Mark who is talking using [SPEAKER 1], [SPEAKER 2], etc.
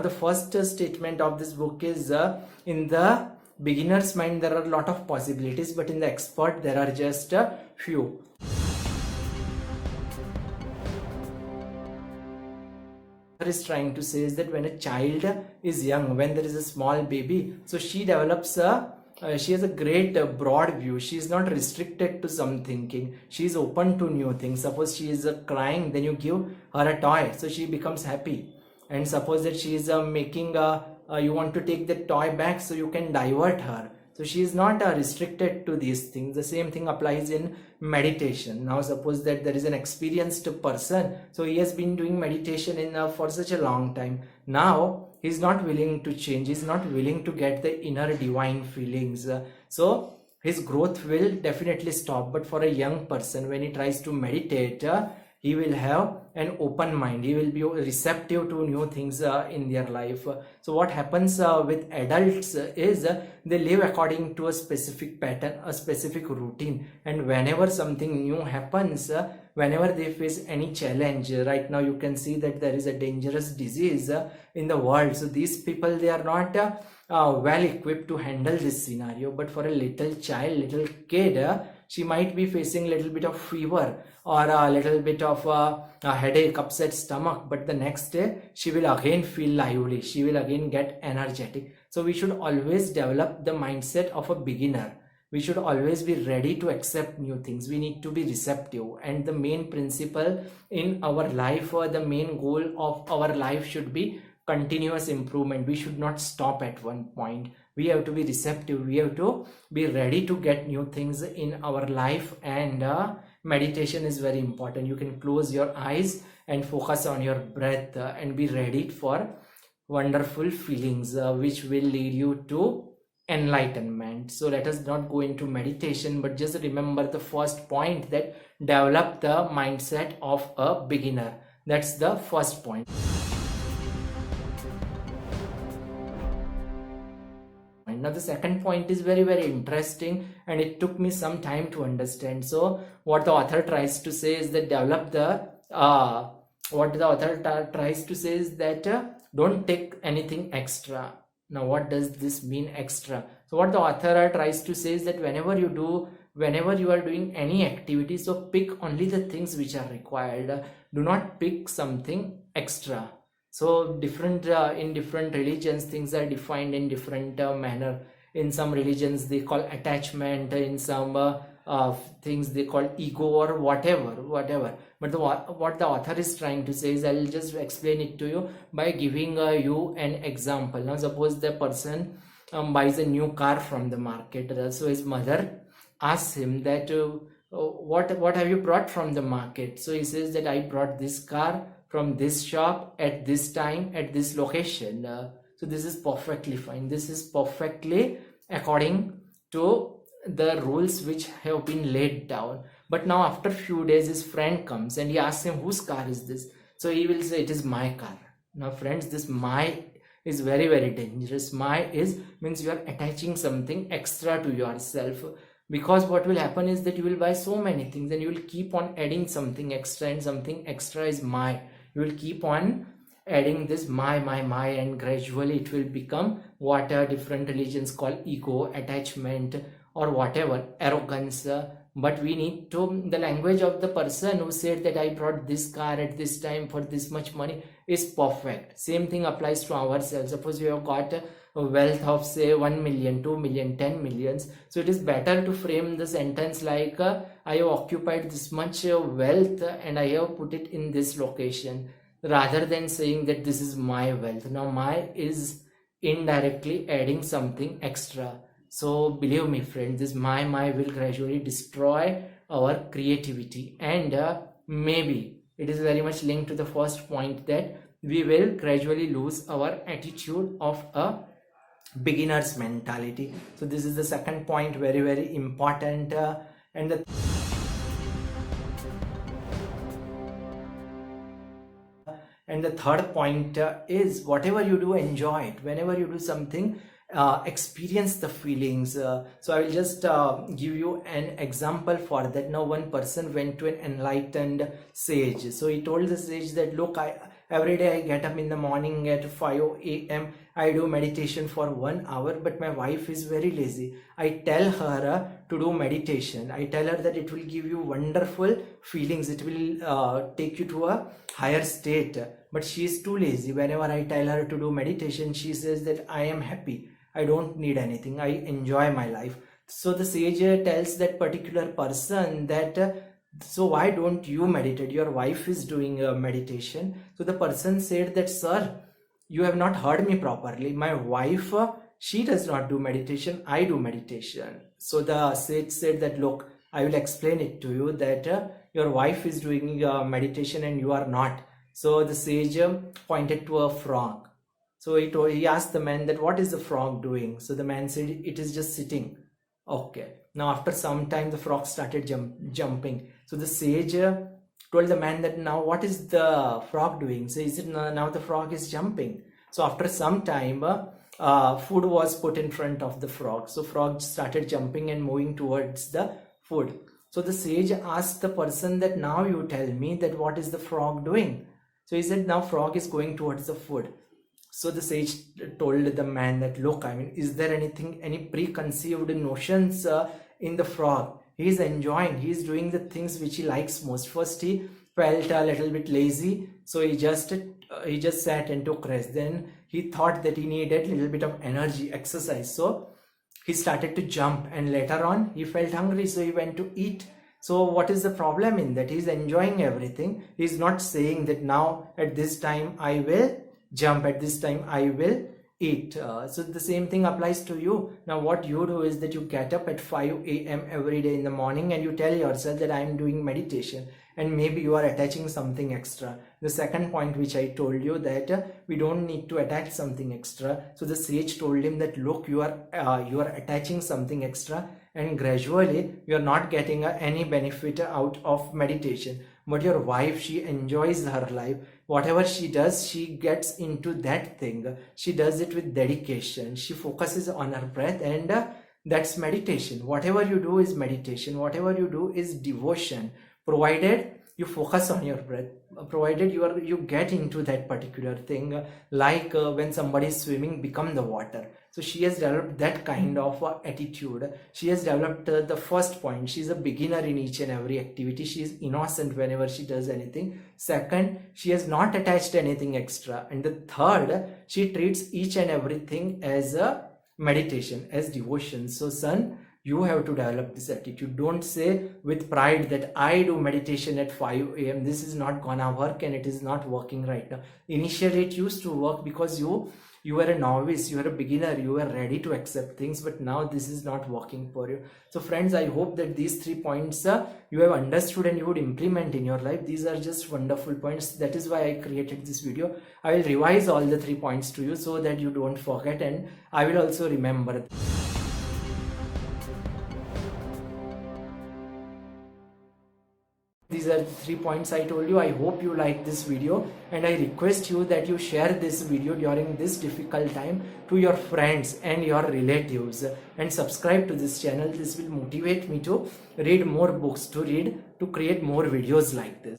[SPEAKER 1] The first statement of this book is in the beginner's mind there are a lot of possibilities, but in the expert there are just a few. Is trying to say is that when a child is young, when there is a small baby, so she develops she has a great broad view. She is not restricted to some thinking. She is open to new things. Suppose she is crying, then you give her a toy, so she becomes happy. And suppose that she is making you want to take the toy back, so you can divert her. So she is not restricted to these things. The same thing applies in meditation. Now suppose that there is an experienced person, so he has been doing meditation for such a long time. Now he is not willing to change. He is not willing to get the inner divine feelings. So his growth will definitely stop. But for a young person, when he tries to meditate, he will have an open mind. He will be receptive to new things in their life. So what happens with adults is they live according to a specific pattern, a specific routine, and whenever something new happens, whenever they face any challenge, right now you can see that there is a dangerous disease in the world. So these people, they are not well equipped to handle this scenario. But for a little child, little kid, she might be facing a little bit of fever or a little bit of a headache, upset stomach, but the next day she will again feel lively. She will again get energetic. So we should always develop the mindset of a beginner. We should always be ready to accept new things. We need to be receptive. And the main principle in our life, or the main goal of our life, should be continuous improvement. We should not stop at one point. We have to be receptive. We have to be ready to get new things in our life, and meditation is very important. You can close your eyes and focus on your breath and be ready for wonderful feelings which will lead you to enlightenment. So let us not go into meditation, but just remember the first point, that develop the mindset of a beginner. That's the first point. Now the second point is very, very interesting, and it took me some time to understand. So what the author tries to say is that don't take anything extra. Now what does this mean, extra? So what the author tries to say is that whenever you are doing any activity, so pick only the things which are required. Do not pick something extra. So different in different religions, things are defined in different manner. In some religions they call attachment, in some things they call ego, or whatever. But what the author is trying to say is, I'll just explain it to you by giving you an example. Now suppose the person buys a new car from the market. So his mother asks him that what have you brought from the market? So he says that I brought this car from this shop at this time at this location. So this is perfectly fine. This is perfectly according to the rules which have been laid down. But now after few days his friend comes and he asks him, whose car is this? So he will say, it is my car. Now friends, this my is very, very dangerous. My means you are attaching something extra to yourself. Because what will happen is that you will buy so many things and you will keep on adding something extra, and something extra is my. You will keep on adding this my, and gradually it will become what different religions call ego, attachment, or whatever, arrogance. But we need to, the language of the person who said that I brought this car at this time for this much money is perfect. Same thing applies to ourselves. Suppose we have got a wealth of say 1 million, 2 million, 10 millions. So it is better to frame the sentence like I have occupied this much wealth and I have put it in this location, rather than saying that this is my wealth. Now my is indirectly adding something extra. So believe me friends, this my will gradually destroy our creativity, and maybe it is very much linked to the first point, that we will gradually lose our attitude of a beginner's mentality. So this is the second point, very, very important. And the third point is, whatever you do, enjoy it. Whenever you do something, experience the feelings. So I will just give you an example for that. Now one person went to an enlightened sage. So he told the sage that, look, every day I get up in the morning at 5 a.m. I do meditation for 1 hour, but my wife is very lazy. I tell her to do meditation. I tell her that it will give you wonderful feelings. It will take you to a higher state. But she is too lazy. Whenever I tell her to do meditation, she says that I am happy. I don't need anything. I enjoy my life. So the sage tells that particular person that, so why don't you meditate? Your wife is doing meditation. So the person said that, sir, you have not heard me properly. My wife, she does not do meditation. I do meditation. So the sage said that, look, I will explain it to you that your wife is doing meditation and you are not. So the sage pointed to a frog. So he asked the man that, what is the frog doing? So the man said, it is just sitting. Okay. Now after some time, the frog started jumping. So the sage told the man that, now what is the frog doing? So he said, now the frog is jumping. So after some time, food was put in front of the frog. So frog started jumping and moving towards the food. So the sage asked the person that, now you tell me that what is the frog doing? So he said, now frog is going towards the food. So the sage told the man that, look, I mean, is there any preconceived notions in the frog? He is enjoying, he is doing the things which he likes most. First he felt a little bit lazy, so he just sat and took rest. Then he thought that he needed a little bit of energy, exercise. So he started to jump, and later on he felt hungry, so he went to eat. So what is the problem in that? He is enjoying everything. He is not saying that now at this time I will jump, at this time I will eat. So the same thing applies to you. Now what you do is that you get up at 5 a.m. every day in the morning and you tell yourself that I am doing meditation, and maybe you are attaching something extra. The second point which I told you, that we don't need to attach something extra. So the sage told him that, look, you are attaching something extra, and gradually you are not getting any benefit out of meditation. But your wife, she enjoys her life. Whatever she does, she gets into that thing. She does it with dedication. She focuses on her breath, and that's meditation. Whatever you do is meditation. Whatever you do is devotion, provided you focus on your breath, provided you get into that particular thing. Like when somebody is swimming, become the water. So she has developed that kind of attitude. She has developed the first point. She is a beginner in each and every activity. She is innocent whenever she does anything. Second, she has not attached anything extra. And the third, she treats each and everything as a meditation, as devotion. So son, you have to develop this attitude. Don't say with pride that I do meditation at 5 a.m. This is not gonna work, and it is not working right now. Initially it used to work because you were a novice, you were a beginner, you were ready to accept things, but now this is not working for you. So friends, I hope that these 3 points you have understood and you would implement in your life. These are just wonderful points. That is why I created this video. I will revise all the 3 points to you so that you don't forget, and I will also remember. These are 3 points I told you. I hope you like this video, and I request you that you share this video during this difficult time to your friends and your relatives, and subscribe to this channel. This will motivate me to read more books, to create more videos like this.